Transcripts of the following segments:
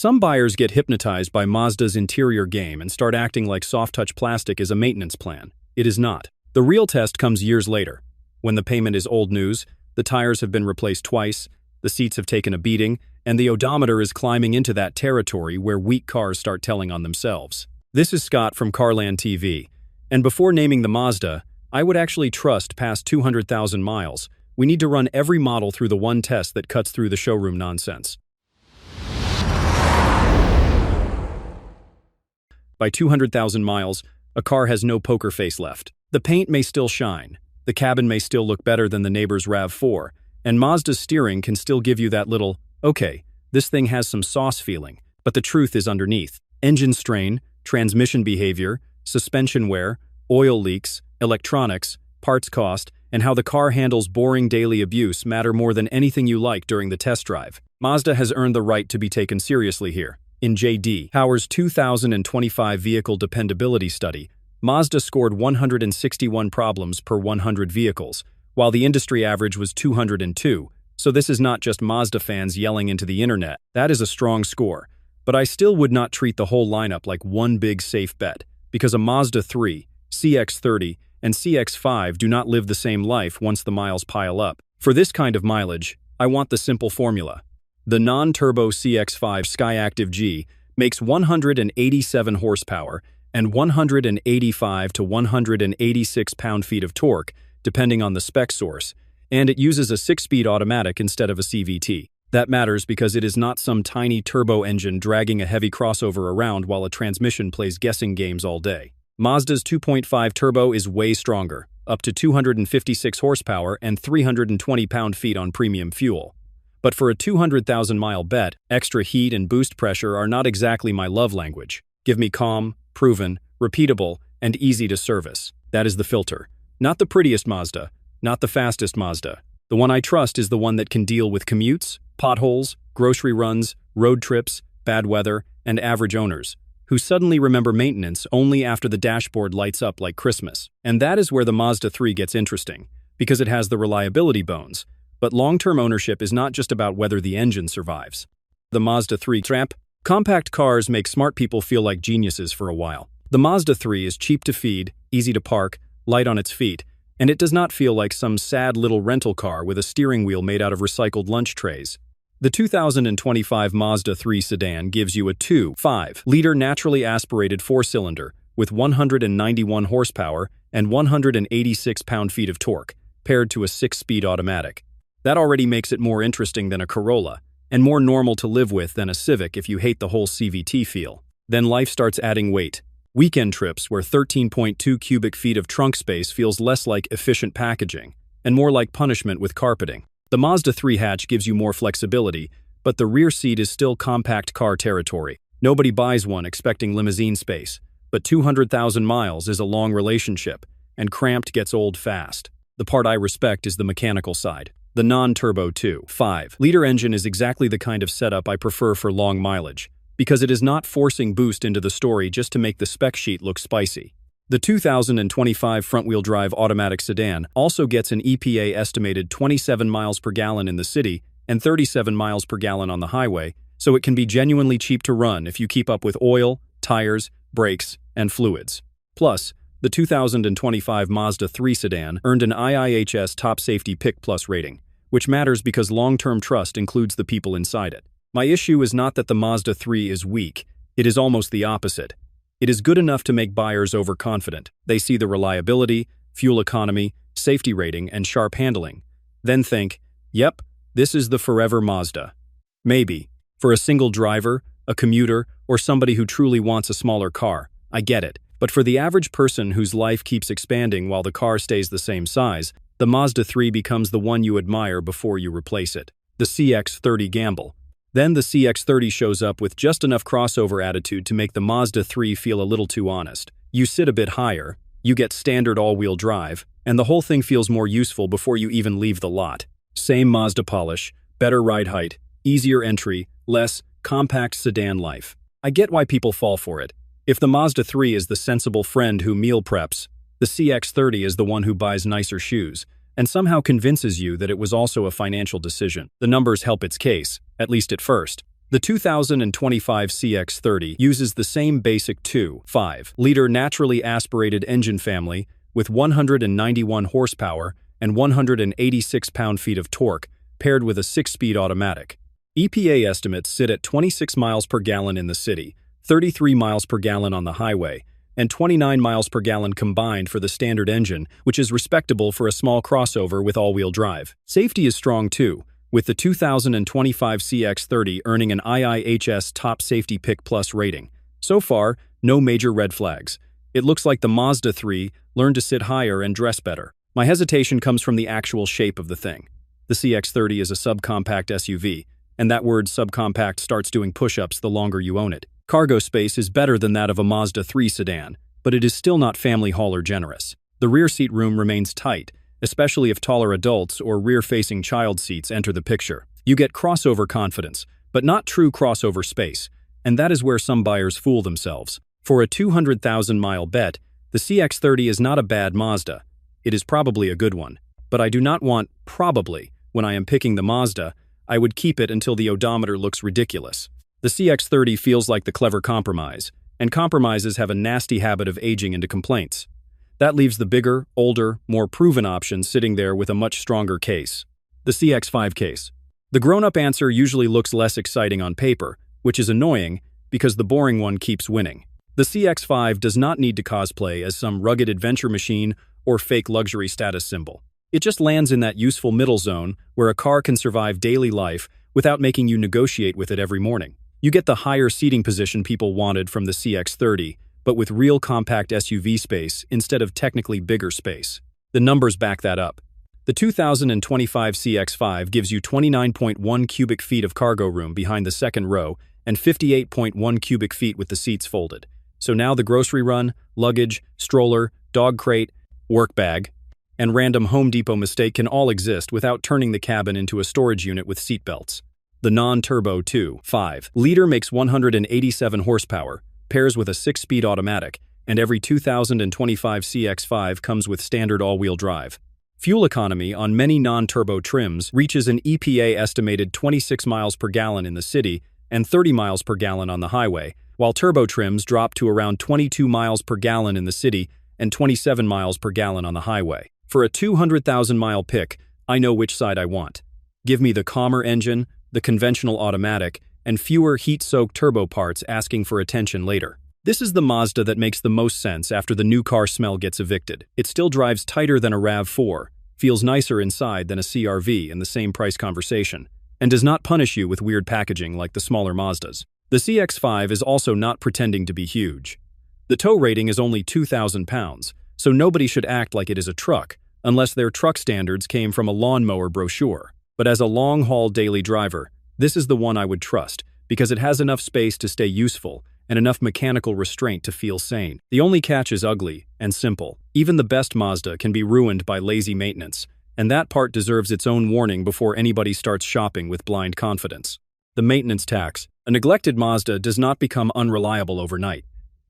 Some buyers get hypnotized by Mazda's interior game and start acting like soft-touch plastic is a maintenance plan. It is not. The real test comes years later, when the payment is old news, the tires have been replaced twice, the seats have taken a beating, and the odometer is climbing into that territory where weak cars start telling on themselves. This is Scott from CarlandTV, and before naming the Mazda, I would actually trust past 200,000 miles. We need to run every model through the one test that cuts through the showroom nonsense. By 200,000 miles, a car has no poker face left. The paint may still shine, the cabin may still look better than the neighbor's RAV4, and Mazda's steering can still give you that little, okay, this thing has some sauce feeling, but the truth is underneath. Engine strain, transmission behavior, suspension wear, oil leaks, electronics, parts cost, and how the car handles boring daily abuse matter more than anything you like during the test drive. Mazda has earned the right to be taken seriously here. In J.D. Power's 2025 Vehicle Dependability Study, Mazda scored 161 problems per 100 vehicles, while the industry average was 202, so this is not just Mazda fans yelling into the internet. That is a strong score, but I still would not treat the whole lineup like one big safe bet, because a Mazda 3, CX-30, and CX-5 do not live the same life once the miles pile up. For this kind of mileage, I want the simple formula. The non-turbo CX-5 Skyactiv G makes 187 horsepower and 185 to 186 pound-feet of torque, depending on the spec source, and it uses a 6-speed automatic instead of a CVT. That matters because it is not some tiny turbo engine dragging a heavy crossover around while a transmission plays guessing games all day. Mazda's 2.5 turbo is way stronger, up to 256 horsepower and 320 pound-feet on premium fuel. But for a 200,000-mile bet, extra heat and boost pressure are not exactly my love language. Give me calm, proven, repeatable, and easy to service. That is the filter. Not the prettiest Mazda, not the fastest Mazda. The one I trust is the one that can deal with commutes, potholes, grocery runs, road trips, bad weather, and average owners, who suddenly remember maintenance only after the dashboard lights up like Christmas. And that is where the Mazda 3 gets interesting, because it has the reliability bones. But long-term ownership is not just about whether the engine survives. The Mazda 3 trap. Compact cars make smart people feel like geniuses for a while. The Mazda 3 is cheap to feed, easy to park, light on its feet, and it does not feel like some sad little rental car with a steering wheel made out of recycled lunch trays. The 2025 Mazda 3 sedan gives you a 2.5-liter naturally aspirated four-cylinder with 191 horsepower and 186 pound-feet of torque, paired to a 6-speed automatic. That already makes it more interesting than a Corolla, and more normal to live with than a Civic if you hate the whole CVT feel. Then life starts adding weight. Weekend trips where 13.2 cubic feet of trunk space feels less like efficient packaging, and more like punishment with carpeting. The Mazda 3 hatch gives you more flexibility, but the rear seat is still compact car territory. Nobody buys one expecting limousine space, but 200,000 miles is a long relationship, and cramped gets old fast. The part I respect is the mechanical side. The non-turbo 2.5-liter engine is exactly the kind of setup I prefer for long mileage, because it is not forcing boost into the story just to make the spec sheet look spicy. The 2025 front-wheel drive automatic sedan also gets an EPA estimated 27 miles per gallon in the city and 37 miles per gallon on the highway, so it can be genuinely cheap to run if you keep up with oil, tires, brakes, and fluids. Plus, the 2025 Mazda 3 sedan earned an IIHS Top Safety Pick Plus rating, which matters because long-term trust includes the people inside it. My issue is not that the Mazda 3 is weak, it is almost the opposite. It is good enough to make buyers overconfident. They see the reliability, fuel economy, safety rating, and sharp handling. Then think, yep, this is the forever Mazda. Maybe. For a single driver, a commuter, or somebody who truly wants a smaller car, I get it. But for the average person whose life keeps expanding while the car stays the same size, the Mazda 3 becomes the one you admire before you replace it. The CX-30 gamble. Then the CX-30 shows up with just enough crossover attitude to make the Mazda 3 feel a little too honest. You sit a bit higher, you get standard all-wheel drive, and the whole thing feels more useful before you even leave the lot. Same Mazda polish, better ride height, easier entry, less compact sedan life. I get why people fall for it. If the Mazda 3 is the sensible friend who meal preps, the CX-30 is the one who buys nicer shoes, and somehow convinces you that it was also a financial decision. The numbers help its case, at least at first. The 2025 CX-30 uses the same basic 2.5-liter naturally aspirated engine family with 191 horsepower and 186 pound-feet of torque, paired with a 6-speed automatic. EPA estimates sit at 26 miles per gallon in the city, 33 miles per gallon on the highway, and 29 miles per gallon combined for the standard engine, which is respectable for a small crossover with all-wheel drive. Safety is strong too, with the 2025 CX-30 earning an IIHS Top Safety Pick Plus rating. So far, no major red flags. It looks like the Mazda 3 learned to sit higher and dress better. My hesitation comes from the actual shape of the thing. The CX-30 is a subcompact SUV, and that word subcompact starts doing push-ups the longer you own it. Cargo space is better than that of a Mazda 3 sedan, but it is still not family hauler generous. The rear seat room remains tight, especially if taller adults or rear-facing child seats enter the picture. You get crossover confidence, but not true crossover space, and that is where some buyers fool themselves. For a 200,000-mile bet, the CX-30 is not a bad Mazda. It is probably a good one, but I do not want probably when I am picking the Mazda. I would keep it until the odometer looks ridiculous. The CX-30 feels like the clever compromise, and compromises have a nasty habit of aging into complaints. That leaves the bigger, older, more proven option sitting there with a much stronger case. The CX-5 case. The grown-up answer usually looks less exciting on paper, which is annoying because the boring one keeps winning. The CX-5 does not need to cosplay as some rugged adventure machine or fake luxury status symbol. It just lands in that useful middle zone where a car can survive daily life without making you negotiate with it every morning. You get the higher seating position people wanted from the CX-30, but with real compact SUV space instead of technically bigger space. The numbers back that up. The 2025 CX-5 gives you 29.1 cubic feet of cargo room behind the second row and 58.1 cubic feet with the seats folded. So now the grocery run, luggage, stroller, dog crate, work bag, and random Home Depot mistake can all exist without turning the cabin into a storage unit with seat belts. The non-turbo 2.5-liter makes 187 horsepower, pairs with a 6-speed automatic, and every 2025 CX-5 comes with standard all-wheel drive. Fuel economy on many non-turbo trims reaches an EPA estimated 26 miles per gallon in the city and 30 miles per gallon on the highway, while turbo trims drop to around 22 miles per gallon in the city and 27 miles per gallon on the highway. For a 200,000-mile pick, I know which side I want. Give me the calmer engine, the conventional automatic, and fewer heat-soaked turbo parts asking for attention later. This is the Mazda that makes the most sense after the new car smell gets evicted. It still drives tighter than a RAV4, feels nicer inside than a CR-V in the same price conversation, and does not punish you with weird packaging like the smaller Mazdas. The CX-5 is also not pretending to be huge. The tow rating is only 2,000 pounds, so nobody should act like it is a truck, unless their truck standards came from a lawnmower brochure. But as a long-haul daily driver, this is the one I would trust, because it has enough space to stay useful and enough mechanical restraint to feel sane. The only catch is ugly and simple. Even the best Mazda can be ruined by lazy maintenance, and that part deserves its own warning before anybody starts shopping with blind confidence. The maintenance tax. A neglected Mazda does not become unreliable overnight.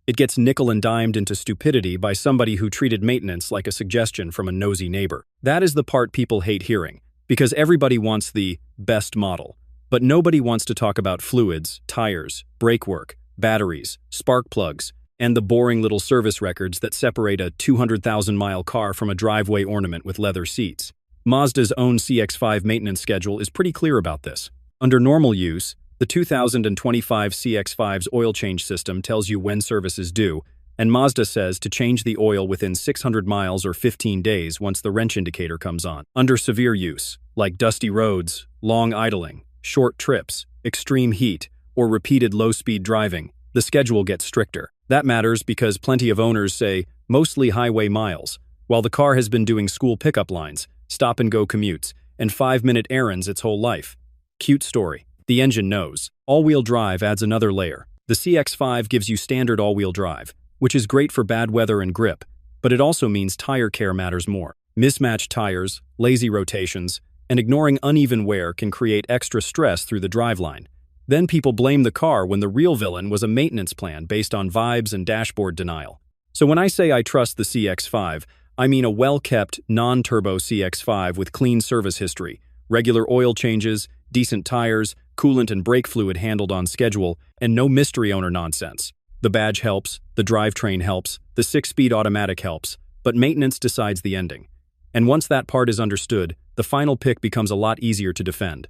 It gets nickel and dimed into stupidity by somebody who treated maintenance like a suggestion from a nosy neighbor. That is the part people hate hearing, because everybody wants the best model. But nobody wants to talk about fluids, tires, brake work, batteries, spark plugs, and the boring little service records that separate a 200,000-mile car from a driveway ornament with leather seats. Mazda's own CX-5 maintenance schedule is pretty clear about this. Under normal use, the 2025 CX-5's oil change system tells you when service is due, and Mazda says to change the oil within 600 miles or 15 days once the wrench indicator comes on. Under severe use, like dusty roads, long idling, short trips, extreme heat, or repeated low-speed driving, the schedule gets stricter. That matters because plenty of owners say, mostly highway miles, while the car has been doing school pickup lines, stop-and-go commutes, and 5-minute errands its whole life. Cute story. The engine knows. All-wheel drive adds another layer. The CX-5 gives you standard all-wheel drive, which is great for bad weather and grip, but it also means tire care matters more. Mismatched tires, lazy rotations, and ignoring uneven wear can create extra stress through the driveline. Then people blame the car when the real villain was a maintenance plan based on vibes and dashboard denial. So when I say I trust the CX-5, I mean a well-kept, non-turbo CX-5 with clean service history, regular oil changes, decent tires, coolant and brake fluid handled on schedule, and no mystery owner nonsense. The badge helps, the drivetrain helps, the 6-speed automatic helps, but maintenance decides the ending. And once that part is understood, the final pick becomes a lot easier to defend.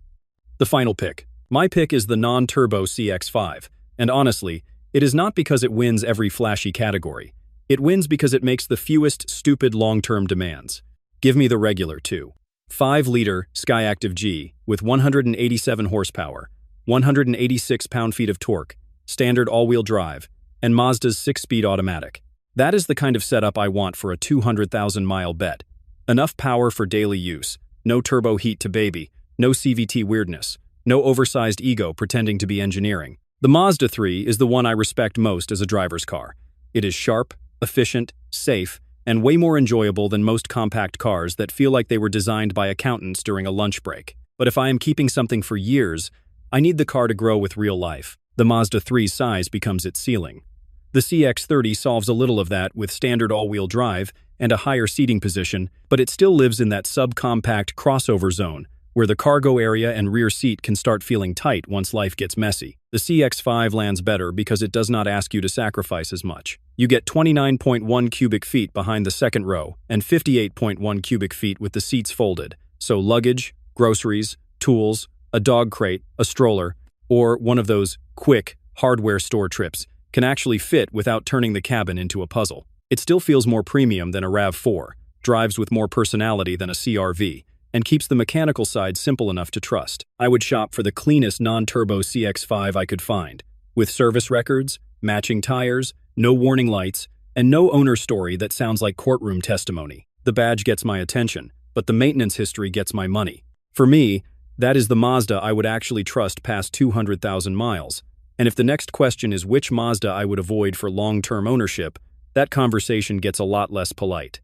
The final pick. My pick is the non-turbo CX-5, and honestly, it is not because it wins every flashy category. It wins because it makes the fewest stupid long-term demands. Give me the regular, too. 5-liter Skyactiv G with 187 horsepower, 186 pound-feet of torque, standard all-wheel drive, and Mazda's 6-speed automatic. That is the kind of setup I want for a 200,000-mile bet. Enough power for daily use, no turbo heat to baby, no CVT weirdness, no oversized ego pretending to be engineering. The Mazda 3 is the one I respect most as a driver's car. It is sharp, efficient, safe, and way more enjoyable than most compact cars that feel like they were designed by accountants during a lunch break. But if I am keeping something for years, I need the car to grow with real life. The Mazda 3's size becomes its ceiling. The CX-30 solves a little of that with standard all-wheel drive and a higher seating position, but it still lives in that subcompact crossover zone, where the cargo area and rear seat can start feeling tight once life gets messy. The CX-5 lands better because it does not ask you to sacrifice as much. You get 29.1 cubic feet behind the second row and 58.1 cubic feet with the seats folded, so luggage, groceries, tools, a dog crate, a stroller, or one of those quick hardware store trips can actually fit without turning the cabin into a puzzle. It still feels more premium than a RAV4, drives with more personality than a CR-V, and keeps the mechanical side simple enough to trust. I would shop for the cleanest non-turbo CX-5 I could find, with service records, matching tires, no warning lights, and no owner story that sounds like courtroom testimony. The badge gets my attention, but the maintenance history gets my money. For me, that is the Mazda I would actually trust past 200,000 miles. And if the next question is which Mazda I would avoid for long-term ownership, that conversation gets a lot less polite.